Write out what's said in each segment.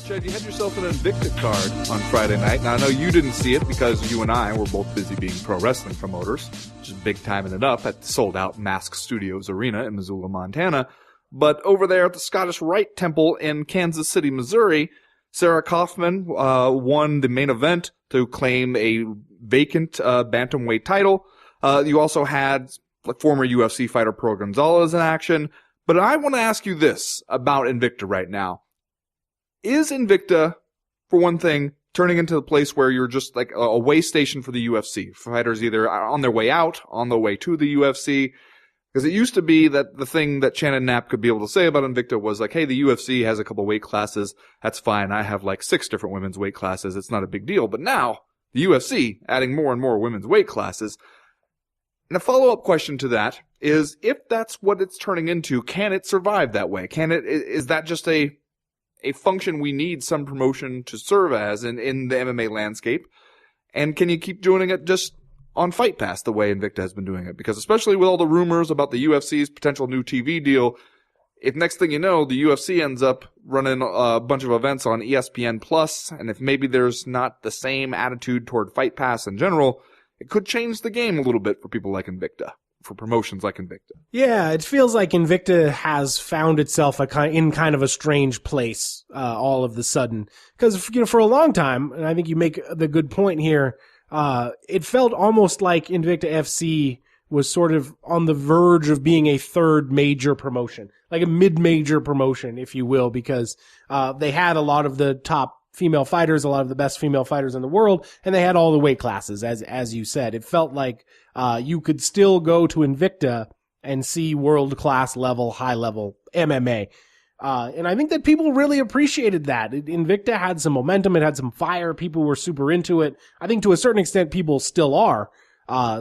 Chad, you had yourself an Invicta card on Friday night. Now, I know you didn't see it because you and I were both busy being pro wrestling promoters, just big timing it up at the sold-out Mask Studios Arena in Missoula, Montana. But over there at the Scottish Rite Temple in Kansas City, Missouri, Sarah Kaufman won the main event to claim a vacant bantamweight title. You also had former UFC fighter Pro Gonzalez in action. But I want to ask you this about Invicta right now. Is Invicta, for one thing, turning into the place where you're just like a way station for the UFC? Fighters either on their way out, on their way to the UFC. Because it used to be that the thing that Shannon Knapp could be able to say about Invicta was like, hey, the UFC has a couple weight classes. That's fine. I have like 6 different women's weight classes. It's not a big deal. But now, the UFC adding more and more women's weight classes. And a follow-up question to that is, if that's what it's turning into, can it survive that way? Is that just a function we need some promotion to serve as in the MMA landscape? And can you keep doing it just on FightPass the way Invicta has been doing it? Because especially with all the rumors about the UFC's potential new TV deal, if next thing you know, the UFC ends up running a bunch of events on ESPN+, and if maybe there's not the same attitude toward FightPass in general, it could change the game a little bit for people like Invicta, for promotions like Invicta. Yeah, it feels like Invicta has found itself in kind of a strange place all of the sudden. Because for a long time, and I think you make the good point here, it felt almost like Invicta FC was sort of on the verge of being a third major promotion, like a mid-major promotion, if you will, because they had a lot of the top female fighters, a lot of the best female fighters in the world, and they had all the weight classes, as you said. It felt like you could still go to Invicta and see world-class level, high-level MMA. And I think that people really appreciated that. Invicta had some momentum, it had some fire, people were super into it. I think to a certain extent people still are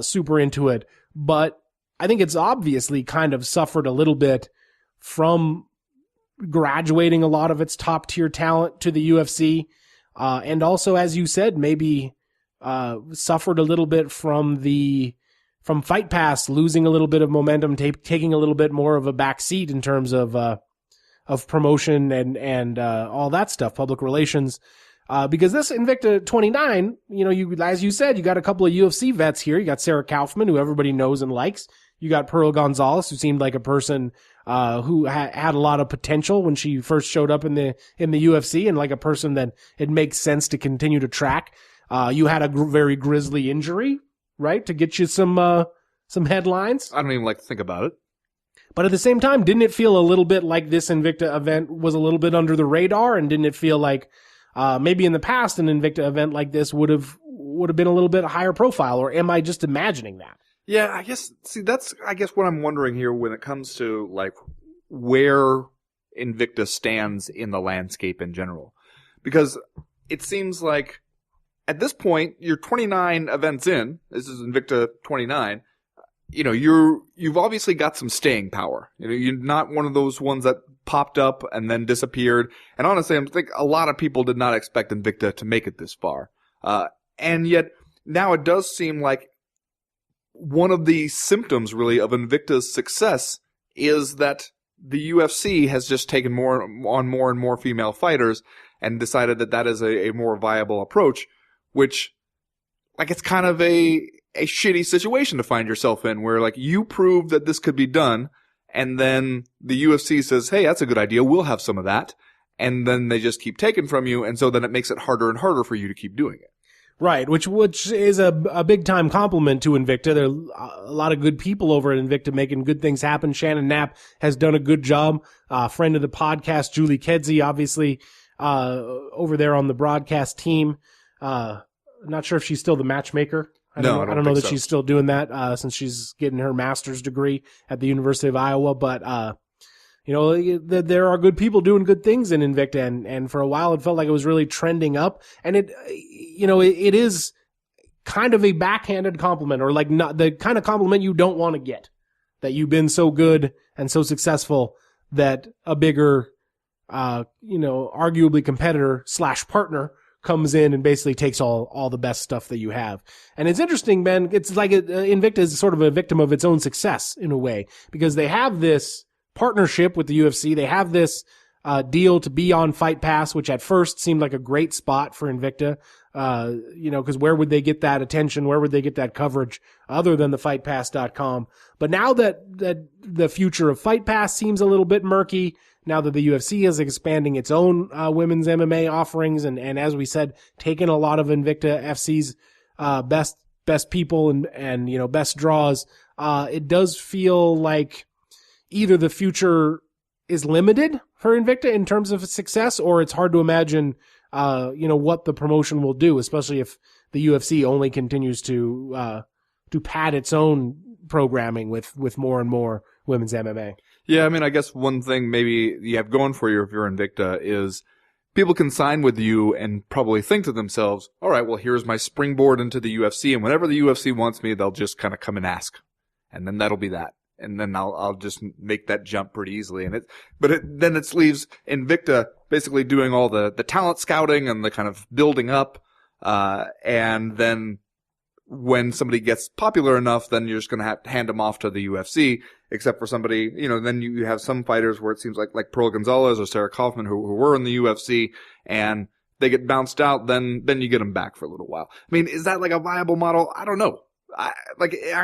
super into it, but I think it's obviously kind of suffered a little bit from graduating a lot of its top tier talent to the UFC. And also, as you said, maybe suffered a little bit from FightPass losing a little bit of momentum, taking a little bit more of a back seat in terms of promotion and all that stuff, public relations. Because this Invicta 29, as you said, you got a couple of UFC vets here. You got Sarah Kaufman, who everybody knows and likes. You got Pearl Gonzalez, who seemed like a person who had a lot of potential when she first showed up in the UFC, and like a person that it makes sense to continue to track. You had a very grisly injury, right, to get you some headlines. I don't even like to think about it. But at the same time, didn't it feel a little bit like this Invicta event was a little bit under the radar, and didn't it feel like maybe in the past an Invicta event like this would have been a little bit higher profile, or am I just imagining that? Yeah, that's what I'm wondering here when it comes to like where Invicta stands in the landscape in general. Because it seems like at this point, you're 29 events in, this is Invicta 29, you've obviously got some staying power. You're not one of those ones that popped up and then disappeared. And honestly, I think a lot of people did not expect Invicta to make it this far. And yet now it does seem like one of the symptoms, really, of Invicta's success is that the UFC has just taken more and more female fighters and decided that that is a more viable approach, which, like, it's kind of a shitty situation to find yourself in, where, like, you prove that this could be done, and then the UFC says, hey, that's a good idea, we'll have some of that, and then they just keep taking from you, and so then it makes it harder and harder for you to keep doing it. Right, which is a big time compliment to Invicta. There are a lot of good people over at Invicta making good things happen. Shannon Knapp has done a good job. Friend of the podcast, Julie Kedzie, obviously, over there on the broadcast team. Not sure if she's still the matchmaker. I don't know that she's still doing that, since she's getting her master's degree at the University of Iowa, but, there are good people doing good things in Invicta, and for a while it felt like it was really trending up, and it is kind of a backhanded compliment, or like not the kind of compliment you don't want to get, that you've been so good and so successful that a bigger, arguably competitor / partner comes in and basically takes all the best stuff that you have. And it's interesting, Ben, it's like Invicta is sort of a victim of its own success in a way, because they have this partnership with the UFC. They have this deal to be on FightPass, which at first seemed like a great spot for Invicta. Because where would they get that attention? Where would they get that coverage other than the FightPass.com? But now that the future of FightPass seems a little bit murky, now that the UFC is expanding its own women's MMA offerings, and as we said, taking a lot of Invicta FC's best people and best draws, it does feel like either the future is limited for Invicta in terms of success, or it's hard to imagine, what the promotion will do, especially if the UFC only continues to pad its own programming with more and more women's MMA. Yeah, I mean, I guess one thing maybe you have going for you if you're Invicta is people can sign with you and probably think to themselves, all right, well, here's my springboard into the UFC, and whenever the UFC wants me, they'll just kind of come and ask. And then that'll be that. And then I'll just make that jump pretty easily. Then it leaves Invicta basically doing all the talent scouting and the kind of building up. And then when somebody gets popular enough, then you're just going to have to hand them off to the UFC, except for somebody, then you have some fighters where it seems like Pearl Gonzalez or Sarah Kaufman who were in the UFC and they get bounced out, then you get them back for a little while. I mean, is that like a viable model? I don't know. I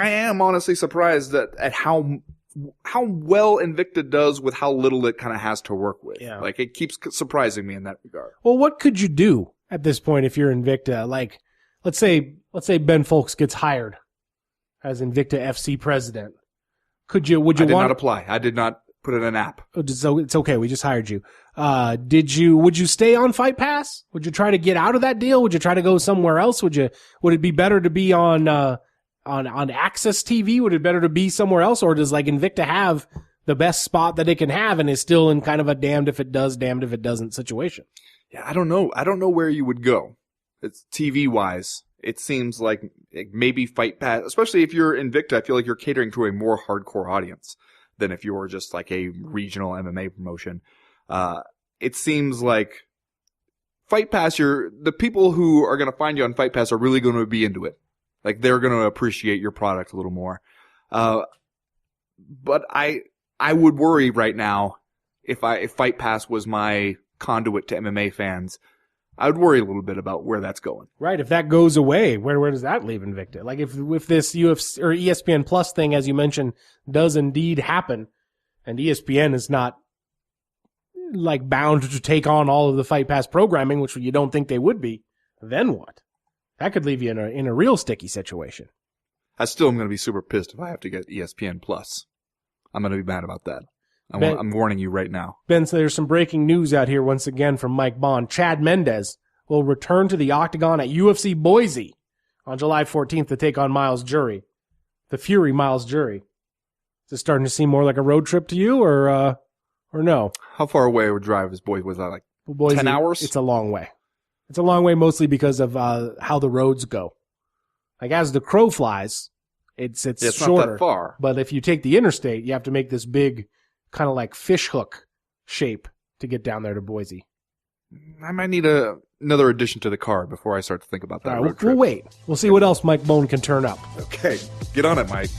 am honestly surprised at how well Invicta does with how little it kind of has to work with. Yeah. Like, it keeps surprising me in that regard. Well, what could you do at this point if you're Invicta? Like, let's say Ben Fowlkes gets hired as Invicta FC president. Would you I did not apply. I did not put in an app. So it's okay. We just hired you. Would you stay on FightPass? Would you try to get out of that deal? Would you try to go somewhere else? Would it be better to be on Access TV? Would it better to be somewhere else? Or does Invicta have the best spot that it can have and is still in kind of a damned if it does, damned if it doesn't situation? Yeah, I don't know. I don't know where you would go. It's TV wise. It seems like maybe FightPass, especially if you're Invicta, I feel like you're catering to a more hardcore audience than if you were just like a regional MMA promotion. It seems like FightPass, the people who are going to find you on FightPass are really going to be into it. Like, they're going to appreciate your product a little more. But I would worry right now if FightPass was my conduit to MMA fans. I would worry a little bit about where that's going. Right. If that goes away, where does that leave Invicta? Like, if this UFC or ESPN Plus thing, as you mentioned, does indeed happen, and ESPN is not bound to take on all of the FightPass programming, which you don't think they would be, then what? That could leave you in a real sticky situation. I still am going to be super pissed if I have to get ESPN Plus. I'm going to be mad about that. I'm warning you right now. Ben, so there's some breaking news out here once again from Mike Bond. Chad Mendez will return to the octagon at UFC Boise on July 14th to take on Miles Jury. The Fury Miles Jury. Is it starting to seem more like a road trip to you, or no? How far away would drive is Boise? Was that like Boise, 10 hours? It's a long way. It's a long way mostly because of how the roads go. Like, as the crow flies, it's shorter. Not that far. But if you take the interstate, you have to make this big kind of like fish hook shape to get down there to Boise. I might need another addition to the card before I start to think about that road trip. We'll wait. We'll see what else Mike Bone can turn up. Okay, get on it, Mike.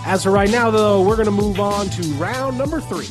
As for right now, though, we're going to move on to round number 3.